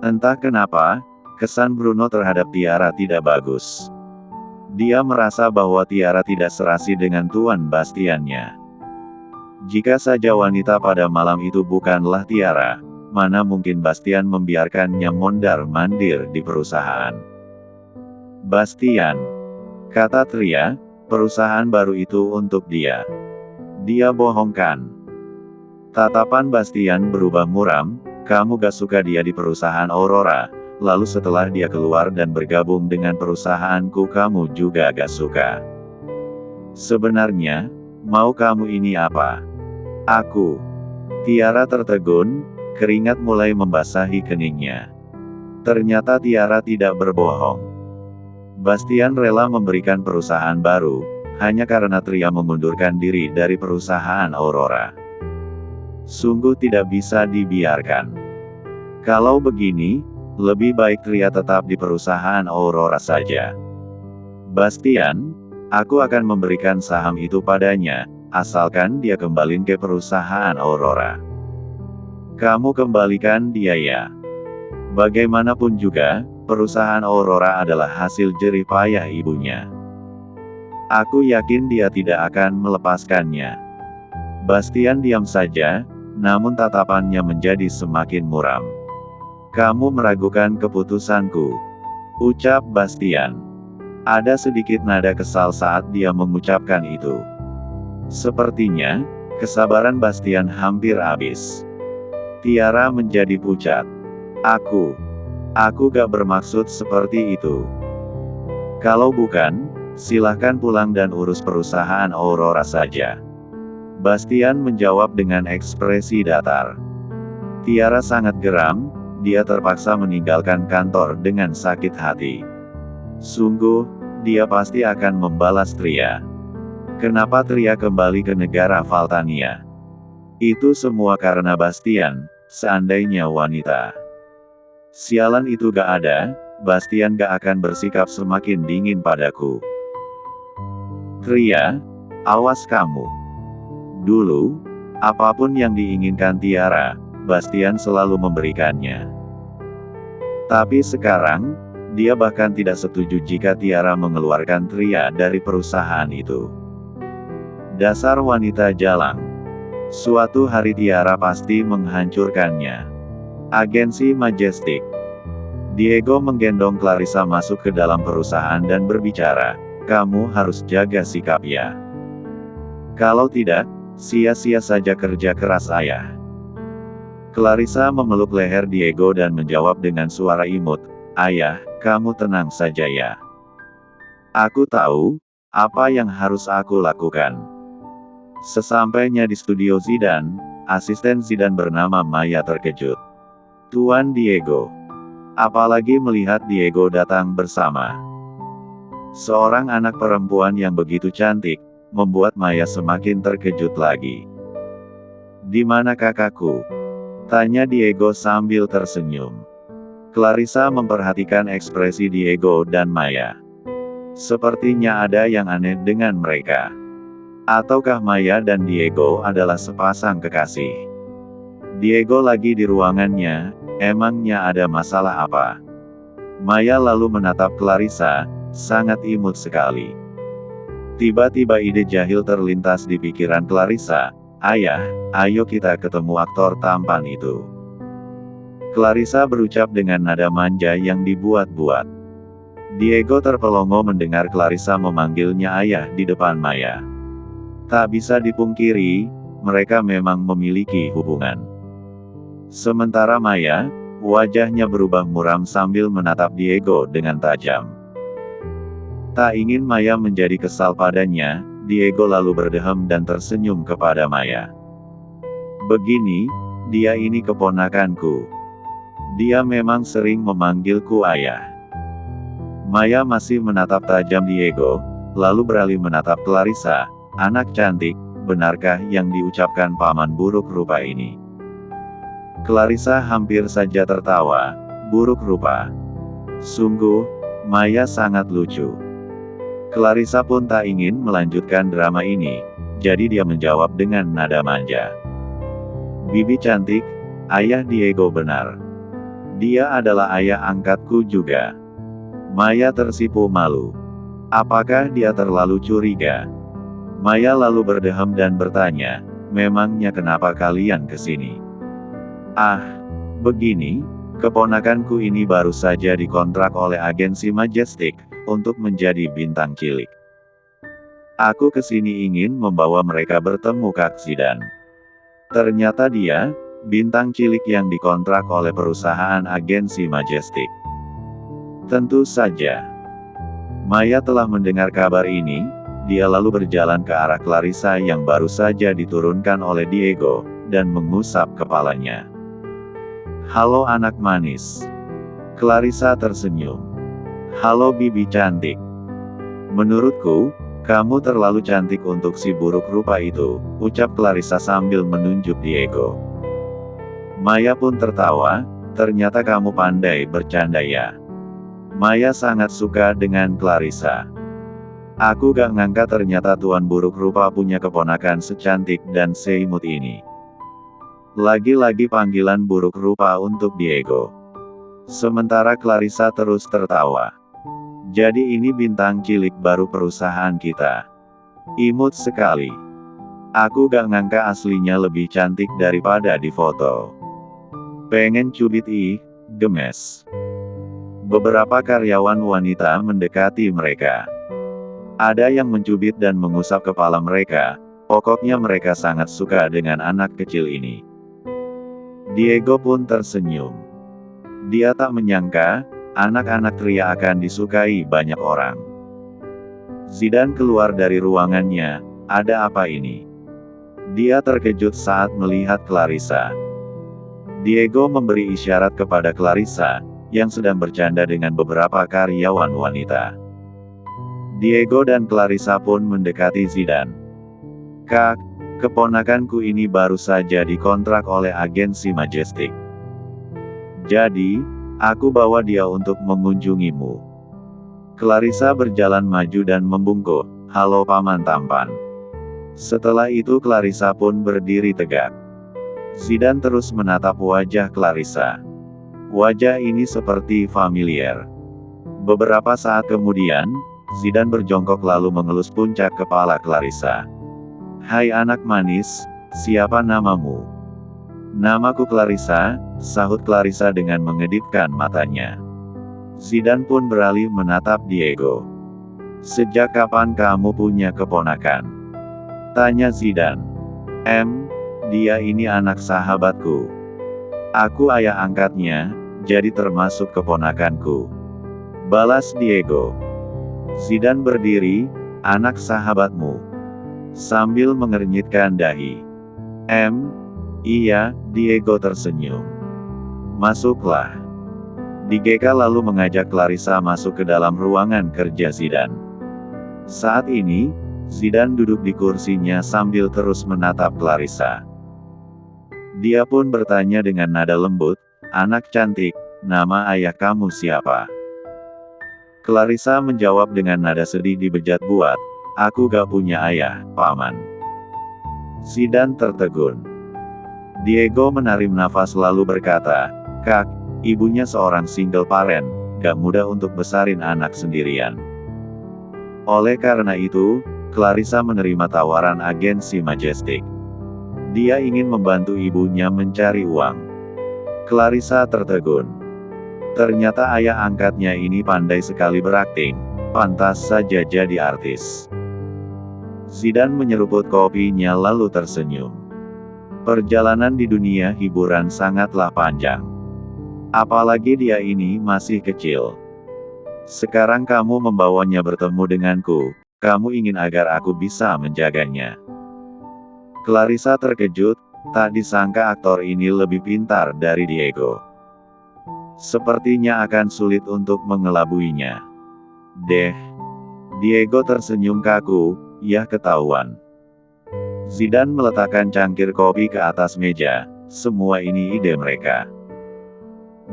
Entah kenapa, kesan Bruno terhadap Tiara tidak bagus. Dia merasa bahwa Tiara tidak serasi dengan Tuan Bastiannya. Jika saja wanita pada malam itu bukanlah Tiara, mana mungkin Bastian membiarkannya mondar-mandir di perusahaan. Bastian, kata Tria, perusahaan baru itu untuk dia. Dia bohongkan. Tatapan Bastian berubah muram, kamu gak suka dia di perusahaan Aurora, lalu setelah dia keluar dan bergabung dengan perusahaanku kamu juga gak suka. Sebenarnya, mau kamu ini apa? Aku. Tiara tertegun, keringat mulai membasahi keningnya. Ternyata Tiara tidak berbohong. Bastian rela memberikan perusahaan baru, hanya karena Tria mengundurkan diri dari perusahaan Aurora. Sungguh tidak bisa dibiarkan. Kalau begini, lebih baik Tria tetap di perusahaan Aurora saja. Bastian, aku akan memberikan saham itu padanya, asalkan dia kembali ke perusahaan Aurora. Kamu kembalikan dia ya. Bagaimanapun juga, perusahaan Aurora adalah hasil jerih payah ibunya. Aku yakin dia tidak akan melepaskannya. Bastian diam saja, namun tatapannya menjadi semakin muram. Kamu meragukan keputusanku, ucap Bastian. Ada sedikit nada kesal saat dia mengucapkan itu. Sepertinya, kesabaran Bastian hampir habis. Tiara menjadi pucat. Aku gak bermaksud seperti itu. Kalau bukan, silahkan pulang dan urus perusahaan Aurora saja. Bastian menjawab dengan ekspresi datar. Tiara sangat geram, dia terpaksa meninggalkan kantor dengan sakit hati. Sungguh, dia pasti akan membalas Tria. Kenapa Tria kembali ke negara Valtania? Itu semua karena Bastian, seandainya wanita. Sialan itu gak ada, Bastian gak akan bersikap semakin dingin padaku. Tria, awas kamu. Dulu, apapun yang diinginkan Tiara, Bastian selalu memberikannya. Tapi sekarang, dia bahkan tidak setuju jika Tiara mengeluarkan Tria dari perusahaan itu. Dasar wanita jalang. Suatu hari Tiara pasti menghancurkannya. Agensi Majestic. Diego menggendong Clarissa masuk ke dalam perusahaan dan berbicara, kamu harus jaga sikap ya. Kalau tidak, sia-sia saja kerja keras ayah. Clarissa memeluk leher Diego dan menjawab dengan suara imut, ayah, kamu tenang saja ya. Aku tahu, apa yang harus aku lakukan. Sesampainya di studio Zidane, asisten Zidane bernama Maya terkejut. Tuan Diego. Apalagi melihat Diego datang bersama seorang anak perempuan yang begitu cantik, membuat Maya semakin terkejut lagi. Di mana kakakku? Tanya Diego sambil tersenyum. Clarissa memperhatikan ekspresi Diego dan Maya. Sepertinya ada yang aneh dengan mereka. Ataukah Maya dan Diego adalah sepasang kekasih? Diego lagi di ruangannya, emangnya ada masalah apa? Maya lalu menatap Clarissa, sangat imut sekali. Tiba-tiba ide jahil terlintas di pikiran Clarissa, ayah, ayo kita ketemu aktor tampan itu. Clarissa berucap dengan nada manja yang dibuat-buat. Diego terpelongo mendengar Clarissa memanggilnya ayah di depan Maya. Tak bisa dipungkiri, mereka memang memiliki hubungan. Sementara Maya, wajahnya berubah muram sambil menatap Diego dengan tajam. Tak ingin Maya menjadi kesal padanya, Diego lalu berdehem dan tersenyum kepada Maya. Begini, dia ini keponakanku. Dia memang sering memanggilku ayah. Maya masih menatap tajam Diego, lalu beralih menatap Clarissa, anak cantik, benarkah yang diucapkan paman buruk rupa ini? Clarissa hampir saja tertawa, buruk rupa. Sungguh, Maya sangat lucu. Clarissa pun tak ingin melanjutkan drama ini, jadi dia menjawab dengan nada manja. Bibi cantik, ayah Diego benar. Dia adalah ayah angkatku juga. Maya tersipu malu. Apakah dia terlalu curiga? Maya lalu berdeham dan bertanya, memangnya kenapa kalian kesini? Ah, begini, keponakanku ini baru saja dikontrak oleh agensi Majestic, untuk menjadi bintang cilik. Aku kesini ingin membawa mereka bertemu Kak Zidan. Ternyata dia, bintang cilik yang dikontrak oleh perusahaan agensi Majestic. Tentu saja. Maya telah mendengar kabar ini, dia lalu berjalan ke arah Clarissa yang baru saja diturunkan oleh Diego, dan mengusap kepalanya. Halo anak manis. Clarissa tersenyum. Halo bibi cantik. Menurutku, kamu terlalu cantik untuk si buruk rupa itu, ucap Clarissa sambil menunjuk Diego. Maya pun tertawa, ternyata kamu pandai bercanda ya. Maya sangat suka dengan Clarissa. Aku gak ngangka ternyata tuan buruk rupa punya keponakan secantik dan seimut ini. Lagi-lagi panggilan buruk rupa untuk Diego. Sementara Clarissa terus tertawa. Jadi ini bintang cilik baru perusahaan kita. Imut sekali. Aku gak ngangka aslinya lebih cantik daripada di foto. Pengen cubit gemes. Beberapa karyawan wanita mendekati mereka. Ada yang mencubit dan mengusap kepala mereka, pokoknya mereka sangat suka dengan anak kecil ini. Diego pun tersenyum. Dia tak menyangka, anak-anak Tria akan disukai banyak orang. Zidan keluar dari ruangannya, ada apa ini? Dia terkejut saat melihat Clarissa. Diego memberi isyarat kepada Clarissa, yang sedang bercanda dengan beberapa karyawan wanita. Diego dan Clarissa pun mendekati Zidan. Kak, keponakanku ini baru saja dikontrak oleh agensi Majestic. Jadi, aku bawa dia untuk mengunjungimu. Clarissa berjalan maju dan membungkuk, halo paman tampan. Setelah itu Clarissa pun berdiri tegak. Zidan terus menatap wajah Clarissa. Wajah ini seperti familiar. Beberapa saat kemudian, Zidan berjongkok lalu mengelus puncak kepala Clarissa. Hai anak manis, siapa namamu? Namaku Clarissa, sahut Clarissa dengan mengedipkan matanya. Zidan pun beralih menatap Diego. Sejak kapan kamu punya keponakan? Tanya Zidan. Dia ini anak sahabatku. Aku ayah angkatnya, jadi termasuk keponakanku. Balas Diego. Zidan berdiri, anak sahabatmu. Sambil mengernyitkan dahi. Iya, Diego tersenyum. Masuklah. Diego lalu mengajak Clarissa masuk ke dalam ruangan kerja Zidan. Saat ini, Zidan duduk di kursinya sambil terus menatap Clarissa. Dia pun bertanya dengan nada lembut, anak cantik, nama ayah kamu siapa? Clarissa menjawab dengan nada sedih dibejat buat, aku gak punya ayah, paman. Zidan tertegun. Diego menarik nafas lalu berkata, Kak, ibunya seorang single parent, gak mudah untuk besarin anak sendirian. Oleh karena itu, Clarissa menerima tawaran agensi Majestic. Dia ingin membantu ibunya mencari uang. Clarissa tertegun. Ternyata ayah angkatnya ini pandai sekali berakting, pantas saja jadi artis. Zidan menyeruput kopinya lalu tersenyum. Perjalanan di dunia hiburan sangatlah panjang. Apalagi dia ini masih kecil. Sekarang kamu membawanya bertemu denganku, kamu ingin agar aku bisa menjaganya. Clarissa terkejut, tak disangka aktor ini lebih pintar dari Diego. Sepertinya akan sulit untuk mengelabuinya. Diego tersenyum kaku, ya ketahuan. Zidan meletakkan cangkir kopi ke atas meja, semua ini ide mereka.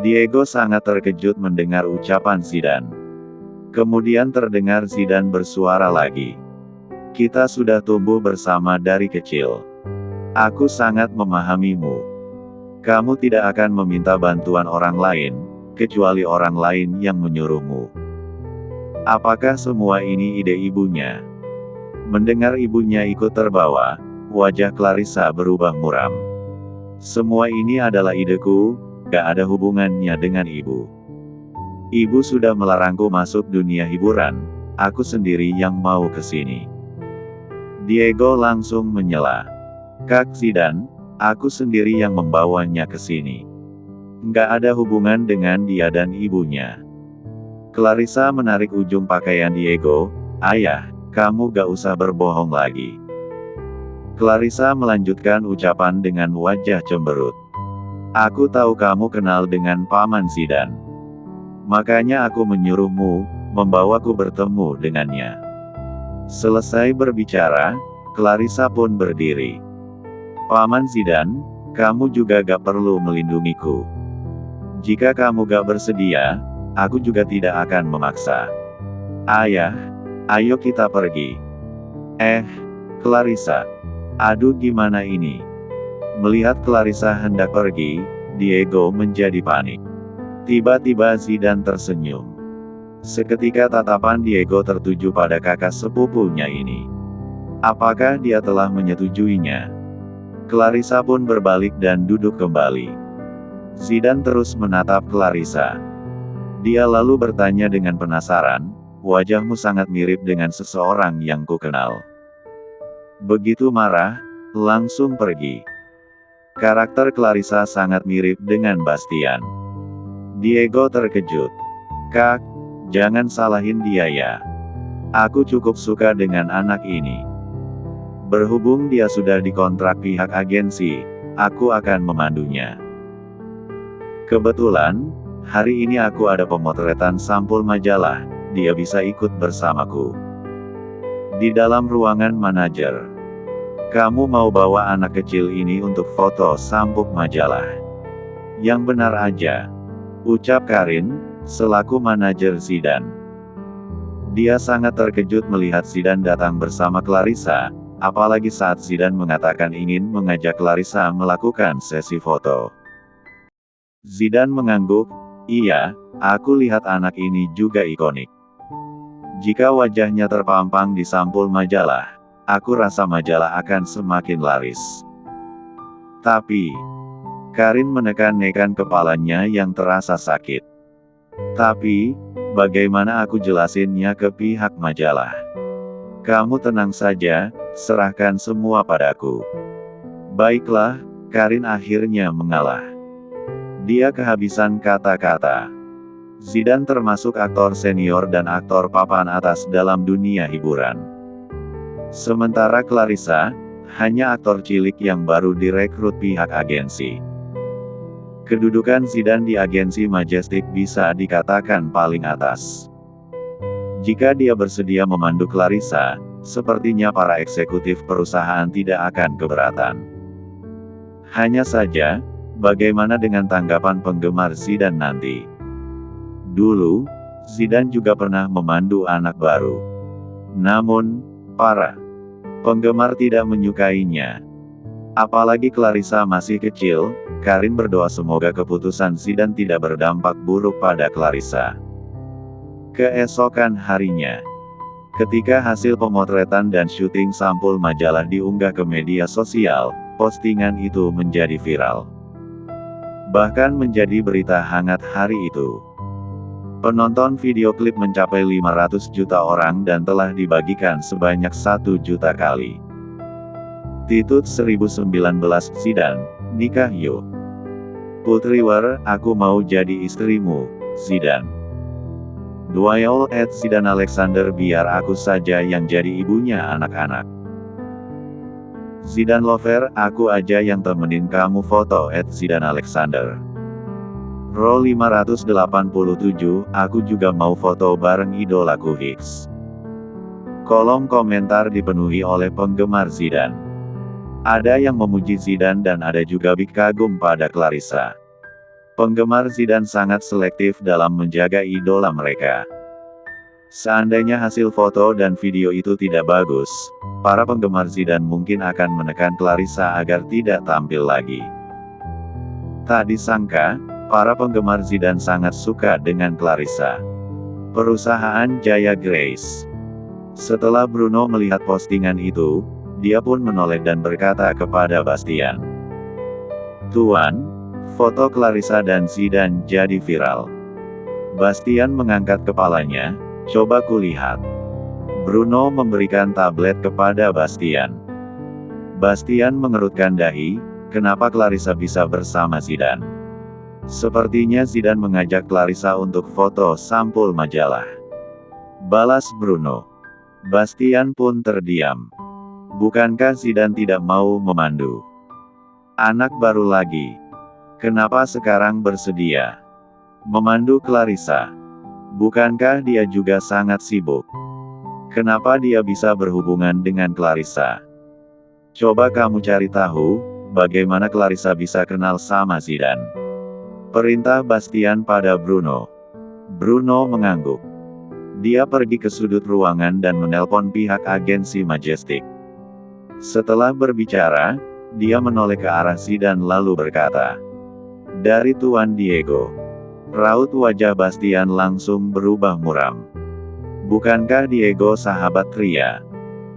Diego sangat terkejut mendengar ucapan Zidan. Kemudian terdengar Zidan bersuara lagi. Kita sudah tumbuh bersama dari kecil. Aku sangat memahamimu. Kamu tidak akan meminta bantuan orang lain, kecuali orang lain yang menyuruhmu. Apakah semua ini ide ibunya? Mendengar ibunya ikut terbawa, wajah Clarissa berubah muram. Semua ini adalah ideku, gak ada hubungannya dengan ibu. Ibu sudah melarangku masuk dunia hiburan, aku sendiri yang mau ke sini. Diego langsung menyela. Kak Zidane, aku sendiri yang membawanya ke sini. Nggak ada hubungan dengan dia dan ibunya. Clarissa menarik ujung pakaian Diego. Ayah, kamu gak usah berbohong lagi. Clarissa melanjutkan ucapan dengan wajah cemberut. Aku tahu kamu kenal dengan Paman Zidane. Makanya aku menyuruhmu, membawaku bertemu dengannya. Selesai berbicara, Clarissa pun berdiri. Paman Zidane, kamu juga gak perlu melindungiku. Jika kamu gak bersedia, aku juga tidak akan memaksa. Ayah, ayo kita pergi. Clarissa. Aduh gimana ini? Melihat Clarissa hendak pergi, Diego menjadi panik. Tiba-tiba Zidane tersenyum. Seketika tatapan Diego tertuju pada kakak sepupunya ini. Apakah dia telah menyetujuinya? Clarissa pun berbalik dan duduk kembali. Zidane terus menatap Clarissa. Dia lalu bertanya dengan penasaran, wajahmu sangat mirip dengan seseorang yang kukenal. Begitu marah, langsung pergi. Karakter Clarissa sangat mirip dengan Bastian. Diego terkejut. Kak, jangan salahin dia ya. Aku cukup suka dengan anak ini. Berhubung dia sudah dikontrak pihak agensi, aku akan memandunya. Kebetulan, hari ini aku ada pemotretan sampul majalah, dia bisa ikut bersamaku. Di dalam ruangan manajer. Kamu mau bawa anak kecil ini untuk foto sampul majalah. Yang benar aja. Ucap Karin, selaku manajer Zidane. Dia sangat terkejut melihat Zidane datang bersama Clarissa. Apalagi saat Zidane mengatakan ingin mengajak Clarissa melakukan sesi foto. Zidane mengangguk, iya, aku lihat anak ini juga ikonik. Jika wajahnya terpampang di sampul majalah, aku rasa majalah akan semakin laris. Tapi, Karin menekan-nekan kepalanya yang terasa sakit. Tapi, bagaimana aku jelasinnya ke pihak majalah? Kamu tenang saja, serahkan semua padaku. Baiklah, Karin akhirnya mengalah. Dia kehabisan kata-kata. Zidane termasuk aktor senior dan aktor papan atas dalam dunia hiburan. Sementara Clarissa, hanya aktor cilik yang baru direkrut pihak agensi. Kedudukan Zidane di agensi Majestic bisa dikatakan paling atas. Jika dia bersedia memandu Clarissa, sepertinya para eksekutif perusahaan tidak akan keberatan. Hanya saja, bagaimana dengan tanggapan penggemar Zidane nanti? Dulu, Zidane juga pernah memandu anak baru. Namun, para penggemar tidak menyukainya. Apalagi Clarissa masih kecil, Karin berdoa semoga keputusan Zidane tidak berdampak buruk pada Clarissa. Keesokan harinya, ketika hasil pemotretan dan syuting sampul majalah diunggah ke media sosial, postingan itu menjadi viral. Bahkan menjadi berita hangat hari itu. Penonton video klip mencapai 500 juta orang dan telah dibagikan sebanyak 1 juta kali. Titut 1019 Zidane, nikah yuk. Putriwer, aku mau jadi istrimu, Zidane. Duel @Zidane Alexander biar aku saja yang jadi ibunya anak-anak. Zidane Lover, aku aja yang temenin kamu foto @Zidane Alexander. Row 587, aku juga mau foto bareng idolaku Higgs. Kolom komentar dipenuhi oleh penggemar Zidane. Ada yang memuji Zidane dan ada juga big kagum pada Clarissa. Penggemar Zidane sangat selektif dalam menjaga idola mereka. Seandainya hasil foto dan video itu tidak bagus, para penggemar Zidane mungkin akan menekan Clarissa agar tidak tampil lagi. Tak disangka, para penggemar Zidane sangat suka dengan Clarissa. Perusahaan Jaya Grace. Setelah Bruno melihat postingan itu, dia pun menoleh dan berkata kepada Bastian, "Tuan, foto Clarissa dan Zidane jadi viral." Bastian mengangkat kepalanya, "Coba kulihat." Bruno memberikan tablet kepada Bastian. Bastian mengerutkan dahi, kenapa Clarissa bisa bersama Zidane? Sepertinya Zidane mengajak Clarissa untuk foto sampul majalah. Balas Bruno. Bastian pun terdiam. Bukankah Zidane tidak mau memandu? Anak baru lagi. Kenapa sekarang bersedia memandu Clarissa? Bukankah dia juga sangat sibuk? Kenapa dia bisa berhubungan dengan Clarissa? Coba kamu cari tahu, bagaimana Clarissa bisa kenal sama Zidane. Perintah Bastian pada Bruno. Bruno mengangguk. Dia pergi ke sudut ruangan dan menelpon pihak agensi Majestic. Setelah berbicara, dia menoleh ke arah Zidane lalu berkata, "Dari Tuan Diego." Raut wajah Bastian langsung berubah muram. Bukankah Diego sahabat Tria?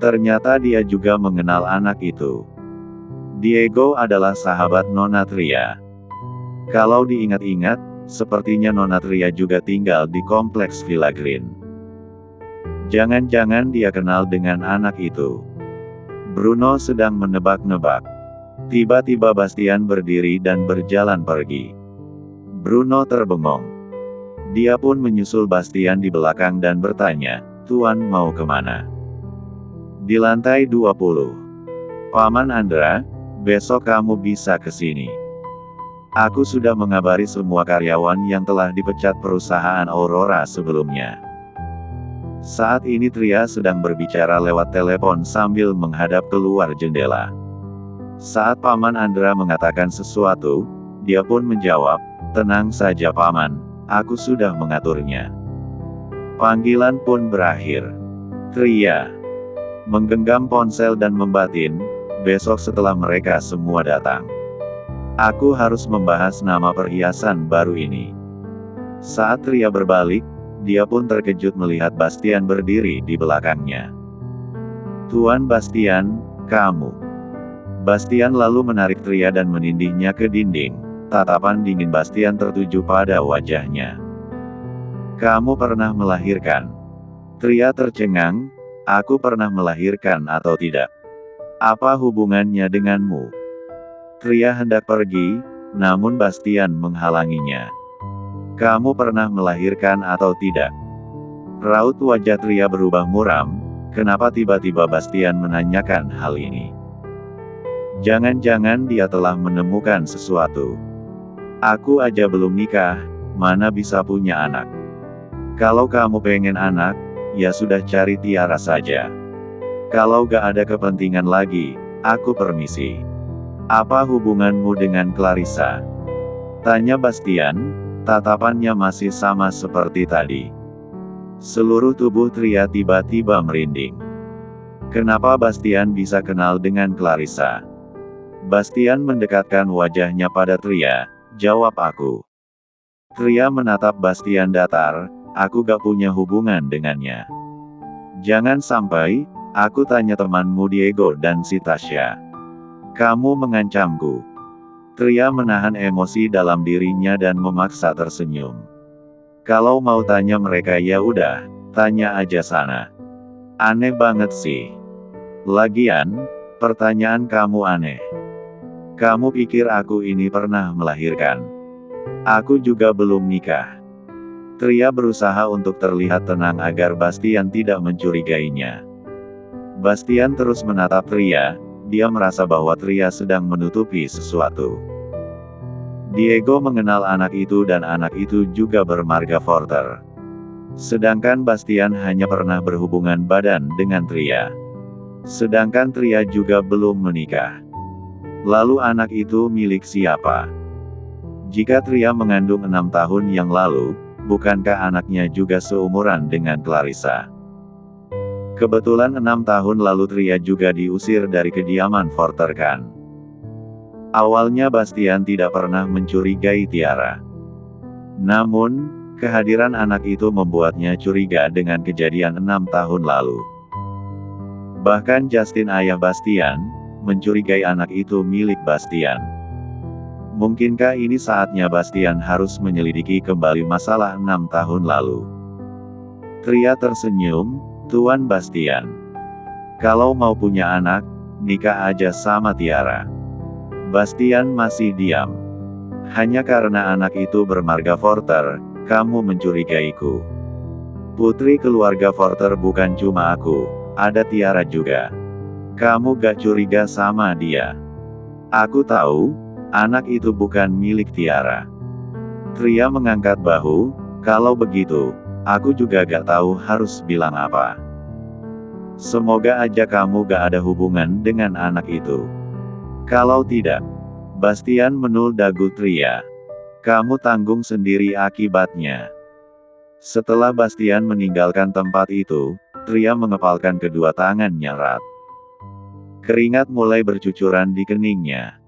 Ternyata dia juga mengenal anak itu. Diego adalah sahabat Nona Tria. Kalau diingat-ingat, sepertinya Nona Tria juga tinggal di kompleks Villa Green. Jangan-jangan dia kenal dengan anak itu. Bruno sedang menebak-nebak. Tiba-tiba Bastian berdiri dan berjalan pergi. Bruno terbengong. Dia pun menyusul Bastian di belakang dan bertanya, "Tuan mau kemana?" Di lantai 20. "Paman Andra, besok kamu bisa ke sini. Aku sudah mengabari semua karyawan yang telah dipecat perusahaan Aurora sebelumnya." Saat ini Tria sedang berbicara lewat telepon sambil menghadap keluar jendela. Saat Paman Andra mengatakan sesuatu, dia pun menjawab, "Tenang saja Paman, aku sudah mengaturnya." Panggilan pun berakhir. Tria menggenggam ponsel dan membatin, besok setelah mereka semua datang, aku harus membahas nama perhiasan baru ini. Saat Tria berbalik, dia pun terkejut melihat Bastian berdiri di belakangnya. "Tuan Bastian, kamu." Bastian lalu menarik Tria dan menindihnya ke dinding. Tatapan dingin Bastian tertuju pada wajahnya. "Kamu pernah melahirkan?" Tria tercengang, "Aku pernah melahirkan atau tidak? Apa hubungannya denganmu?" Tria hendak pergi, namun Bastian menghalanginya. "Kamu pernah melahirkan atau tidak?" Raut wajah Tria berubah muram, kenapa tiba-tiba Bastian menanyakan hal ini? Jangan-jangan dia telah menemukan sesuatu. "Aku aja belum nikah, mana bisa punya anak. Kalau kamu pengen anak, ya sudah cari Tiara saja. Kalau gak ada kepentingan lagi, aku permisi." "Apa hubunganmu dengan Clarissa?" tanya Bastian, tatapannya masih sama seperti tadi. Seluruh tubuh Tria tiba-tiba merinding. Kenapa Bastian bisa kenal dengan Clarissa? Bastian mendekatkan wajahnya pada Tria, "Jawab aku." Tria menatap Bastian datar, "Aku gak punya hubungan dengannya. Jangan sampai, aku tanya temanmu Diego dan si Tasya. Kamu mengancamku." Tria menahan emosi dalam dirinya dan memaksa tersenyum. "Kalau mau tanya mereka ya udah, tanya aja sana. Aneh banget sih. Lagian, pertanyaan kamu aneh. Kamu pikir aku ini pernah melahirkan? Aku juga belum nikah." Tria berusaha untuk terlihat tenang agar Bastian tidak mencurigainya. Bastian terus menatap Tria, dia merasa bahwa Tria sedang menutupi sesuatu. Diego mengenal anak itu dan anak itu juga bermarga Forter. Sedangkan Bastian hanya pernah berhubungan badan dengan Tria. Sedangkan Tria juga belum menikah. Lalu anak itu milik siapa? Jika Tria mengandung 6 tahun yang lalu, bukankah anaknya juga seumuran dengan Clarissa? Kebetulan 6 tahun lalu Tria juga diusir dari kediaman Forter kan? Awalnya Bastian tidak pernah mencurigai Tiara. Namun, kehadiran anak itu membuatnya curiga dengan kejadian 6 tahun lalu. Bahkan Justin, ayah Bastian, mencurigai anak itu milik Bastian. Mungkinkah ini saatnya Bastian harus menyelidiki kembali masalah 6 tahun lalu? Tria tersenyum, Tuan Bastian. Kalau mau punya anak, nikah aja sama Tiara. Bastian masih diam. Hanya karena anak itu bermarga Forter, kamu mencurigaiku. Putri keluarga Forter bukan cuma aku, ada Tiara juga. Kamu gak curiga sama dia? Aku tahu, anak itu bukan milik Tiara. Tria mengangkat bahu, kalau begitu, aku juga gak tahu harus bilang apa. Semoga aja kamu gak ada hubungan dengan anak itu. Kalau tidak, Bastian menul dagu Tria. Kamu tanggung sendiri akibatnya. Setelah Bastian meninggalkan tempat itu, Tria mengepalkan kedua tangannya erat. Keringat mulai bercucuran di keningnya.